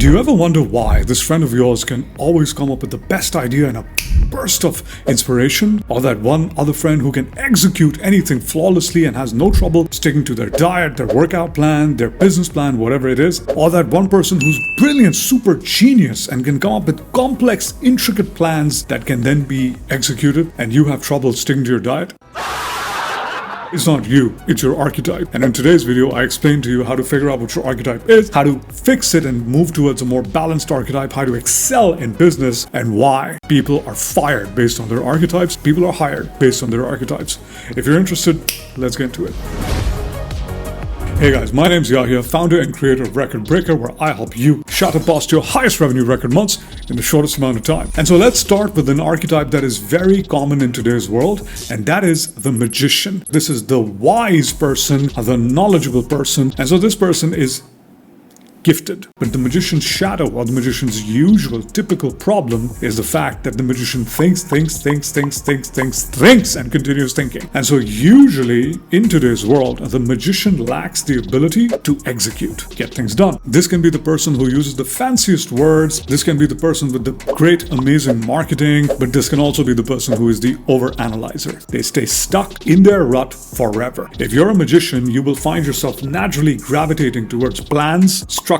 Do you ever wonder why this friend of yours can always come up with the best idea in a burst of inspiration? Or that one other friend who can execute anything flawlessly and has no trouble sticking to their diet, their workout plan, their business plan, whatever it is? Or that one person who's brilliant, super genius and can come up with complex, intricate plans that can then be executed and you have trouble sticking to your diet? It's not you, it's your archetype. And in today's video, I explain to you how to figure out what your archetype is, how to fix it and move towards a more balanced archetype, how to excel in business, and why people are fired based on their archetypes. People are hired based on their archetypes. If you're interested, let's get into it. Hey guys, my name's Yahya, founder and creator of Record Breaker, where I help you shatter past your highest revenue record months in the shortest amount of time. And so let's start with an archetype that is very common in today's world, and that is the magician. This is the wise person, the knowledgeable person, and so this person is gifted. But the magician's shadow, or the magician's usual, typical problem is the fact that the magician thinks, and continues thinking. And so usually in today's world, the magician lacks the ability to execute, get things done. This can be the person who uses the fanciest words. This can be the person with the great, amazing marketing, but this can also be the person who is the overanalyzer. They stay stuck in their rut forever. If you're a magician, you will find yourself naturally gravitating towards plans, structures,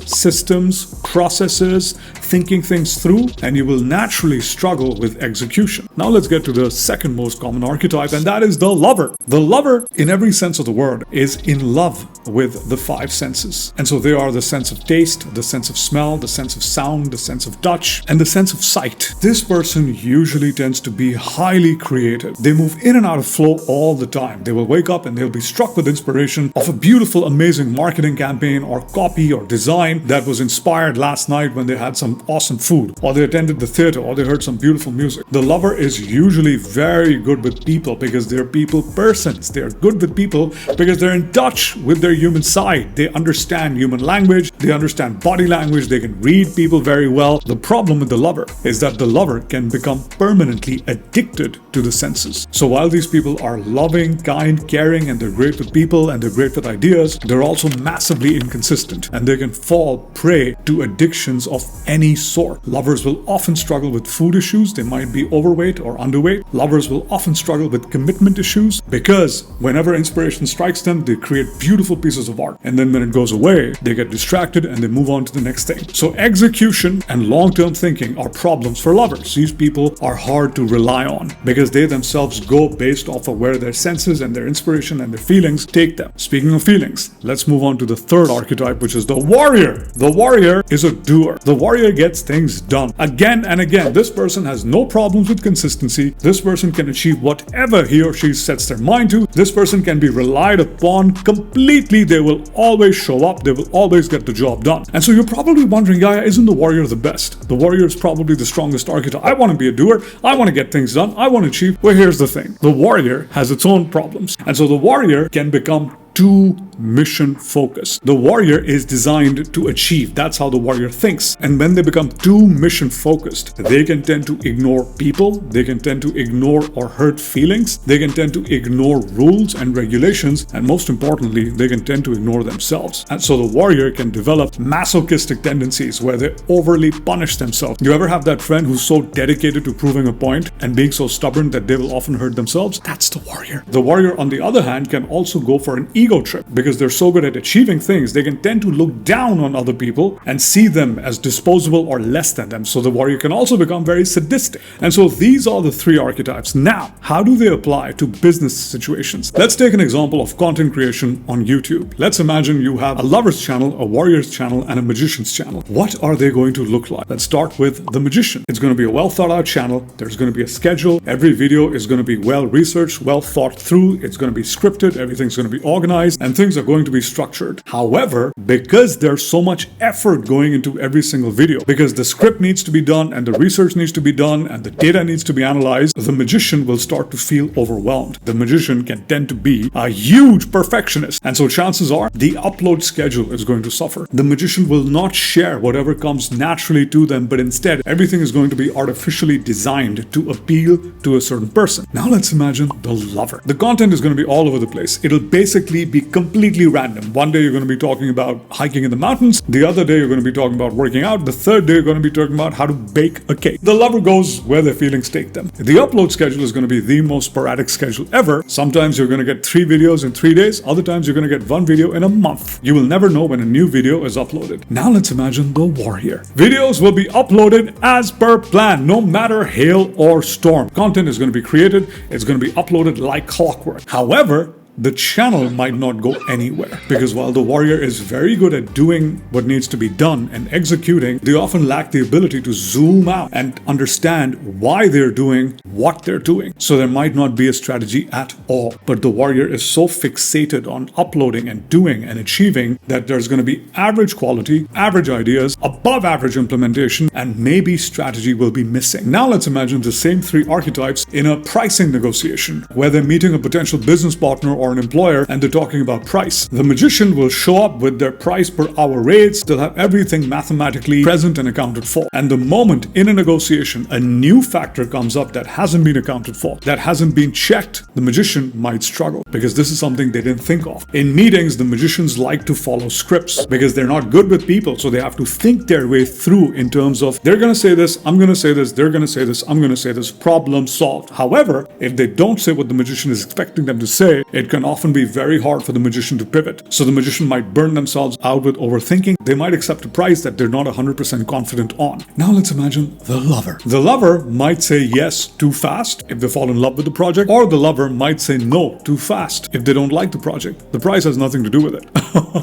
systems, processes, thinking things through, and you will naturally struggle with execution. Now let's get to the second most common archetype, and that is the lover. The lover, in every sense of the word, is in love with the five senses. And so they are the sense of taste, the sense of smell, the sense of sound, the sense of touch, and the sense of sight. This person usually tends to be highly creative. They move in and out of flow all the time. They will wake up and they'll be struck with inspiration of a beautiful, amazing marketing campaign or copy or design that was inspired last night when they had some awesome food, or they attended the theater, or they heard some beautiful music. The lover is usually very good with people because they're people persons. They're good with people because they're in touch with their human side. They understand human language, they understand body language, they can read people very well. The problem with the lover is that the lover can become permanently addicted to the senses. So while these people are loving, kind, caring, and they're great with people and they're great with ideas, they're also massively inconsistent, and they can fall prey to addictions of any sort. Lovers will often struggle with food issues. They might be overweight or underweight. Lovers will often struggle with commitment issues because whenever inspiration strikes them, they create beautiful pieces of art. And then when it goes away, they get distracted and they move on to the next thing. So execution and long-term thinking are problems for lovers. These people are hard to rely on because they themselves go based off of where their senses and their inspiration and their feelings take them. Speaking of feelings, let's move on to the third archetype, which is the warrior. The warrior is a doer. The warrior gets things done again and again. This person has no problems with consistency. This person can achieve whatever he or she sets their mind to. This person can be relied upon completely. They will always show up. They will always get the job done. And so you're probably wondering, Yaya, isn't the warrior the best? The warrior is probably the strongest archetype. I want to be a doer. I want to get things done. I want to achieve. Well, here's the thing. The warrior has its own problems. And so the warrior can become too mission focused. The warrior is designed to achieve. That's how the warrior thinks. And when they become too mission focused, they can tend to ignore people. They can tend to ignore or hurt feelings. They can tend to ignore rules and regulations. And most importantly, they can tend to ignore themselves. And so the warrior can develop masochistic tendencies where they overly punish themselves. You ever have that friend who's so dedicated to proving a point and being so stubborn that they will often hurt themselves? That's the warrior. The warrior, on the other hand, can also go for an ego trip because they're so good at achieving things. They can tend to look down on other people and see them as disposable or less than them. So the warrior can also become very sadistic. And so these are the three archetypes. Now, how do they apply to business situations? Let's take an example of content creation on YouTube. Let's imagine you have a lover's channel, a warrior's channel, and a magician's channel. What are they going to look like? Let's start with the magician. It's going to be a well thought out channel. There's going to be a schedule. Every video is going to be well researched, well thought through. It's going to be scripted. Everything's going to be organized, and things are going to be structured. However, because there's so much effort going into every single video, because the script needs to be done and the research needs to be done and the data needs to be analyzed, the magician will start to feel overwhelmed. The magician can tend to be a huge perfectionist, and so chances are the upload schedule is going to suffer. The magician will not share whatever comes naturally to them, but instead everything is going to be artificially designed to appeal to a certain person. Now let's imagine the lover. The content is going to be all over the place. It'll basically be completely completely random. One day you're going to be talking about hiking in the mountains. The other day you're going to be talking about working out. The third day you're going to be talking about how to bake a cake. The lover goes where their feelings take them. The upload schedule is going to be the most sporadic schedule ever. Sometimes you're going to get 3 videos in 3 days. Other times you're going to get 1 video in a month. You will never know when a new video is uploaded. Now let's imagine the warrior. Videos will be uploaded as per plan, no matter hail or storm. Content is going to be created. It's going to be uploaded like clockwork. However, the channel might not go anywhere, because while the warrior is very good at doing what needs to be done and executing, they often lack the ability to zoom out and understand why they're doing what they're doing. So there might not be a strategy at all. But the warrior is so fixated on uploading and doing and achieving that there's going to be average quality, average ideas, above average implementation, and maybe strategy will be missing. Now let's imagine the same 3 archetypes in a pricing negotiation, where they're meeting a potential business partner or an employer and they're talking about price. The magician will show up with their price per hour rates. They'll have everything mathematically present and accounted for. And the moment in a negotiation a new factor comes up that hasn't been accounted for, that hasn't been checked, the magician might struggle, because this is something they didn't think of. In meetings, the magicians like to follow scripts because they're not good with people, so they have to think their way through in terms of, they're going to say this, I'm going to say this, they're going to say this, I'm going to say this, problem solved. However, if they don't say what the magician is expecting them to say, it can often be very hard for the magician to pivot. So the magician might burn themselves out with overthinking. They might accept a price that they're not 100% confident on. Now let's imagine the lover. The lover might say yes too fast if they fall in love with the project, or the lover might say no too fast if they don't like the project. The price has nothing to do with it.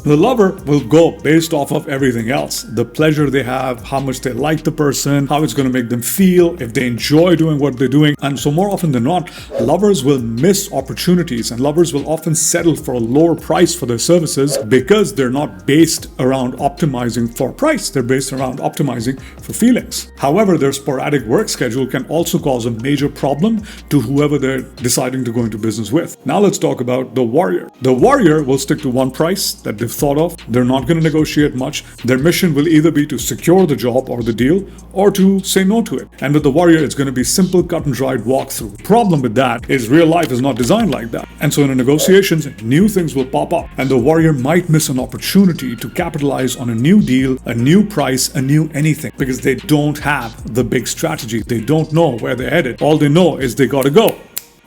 The lover will go based off of everything else. The pleasure they have, how much they like the person, how it's going to make them feel, if they enjoy doing what they're doing. And so more often than not, lovers will miss opportunities, and lovers will often settle for a lower price for their services because they're not based around optimizing for price. They're based around optimizing for feelings. However, their sporadic work schedule can also cause a major problem to whoever they're deciding to go into business with. Now let's talk about the warrior. The warrior will stick to one price that they've thought of. They're not going to negotiate much. Their mission will either be to secure the job or the deal, or to say no to it. And with the warrior, it's going to be simple, cut and dried walkthrough. The problem with that is real life is not designed like that. And so in a negotiation, new things will pop up, and the warrior might miss an opportunity to capitalize on a new deal, a new price, a new anything, because they don't have the big strategy. They don't know where they're headed. All they know is they gotta go.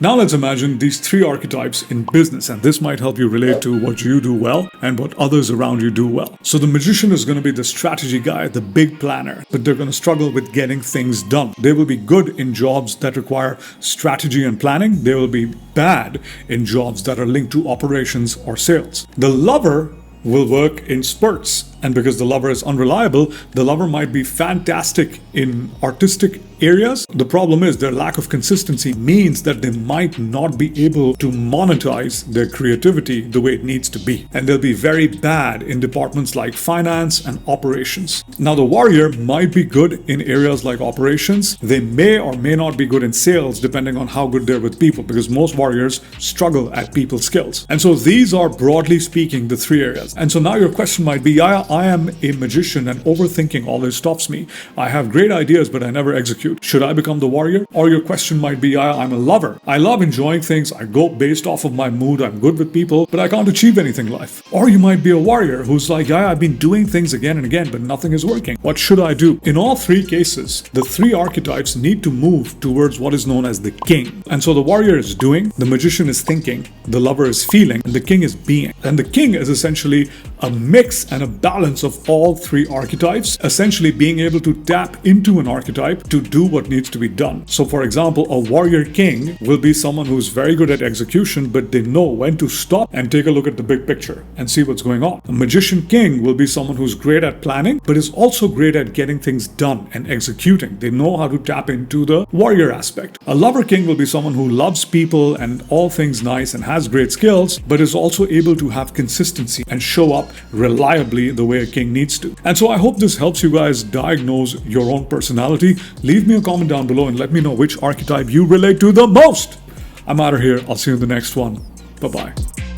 Now let's imagine these 3 archetypes in business, and this might help you relate to what you do well and what others around you do well. So the magician is going to be the strategy guy, the big planner, but they're going to struggle with getting things done. They will be good in jobs that require strategy and planning. They will be bad in jobs that are linked to operations or sales. The lover will work in spurts, and because the lover is unreliable, the lover might be fantastic in artistic areas. The problem is their lack of consistency means that they might not be able to monetize their creativity the way it needs to be. And they'll be very bad in departments like finance and operations. Now, the warrior might be good in areas like operations. They may or may not be good in sales, depending on how good they're with people, because most warriors struggle at people skills. And so these are, broadly speaking, the 3 areas. And so now your question might be, I am a magician and overthinking always stops me. I have great ideas, but I never execute. Should I become the warrior? Or your question might be, I'm a lover. I love enjoying things. I go based off of my mood. I'm good with people, but I can't achieve anything in life. Or you might be a warrior who's like, I've been doing things again and again, but nothing is working. What should I do? In all 3 cases, the 3 archetypes need to move towards what is known as the king. And so the warrior is doing, the magician is thinking, the lover is feeling, and the king is being. And the king is essentially a mix and a balance of all 3 archetypes, essentially being able to tap into an archetype to do what needs to be done. So for example, a warrior king will be someone who's very good at execution, but they know when to stop and take a look at the big picture and see what's going on. A magician king will be someone who's great at planning, but is also great at getting things done and executing. They know how to tap into the warrior aspect. A lover king will be someone who loves people and all things nice and has great skills, but is also able to have consistency and show up reliably the way a king needs to. And so I hope this helps you guys diagnose your own personality. Leave me a comment down below and let me know which archetype you relate to the most. I'm out of here. I'll see you in the next one. Bye-bye.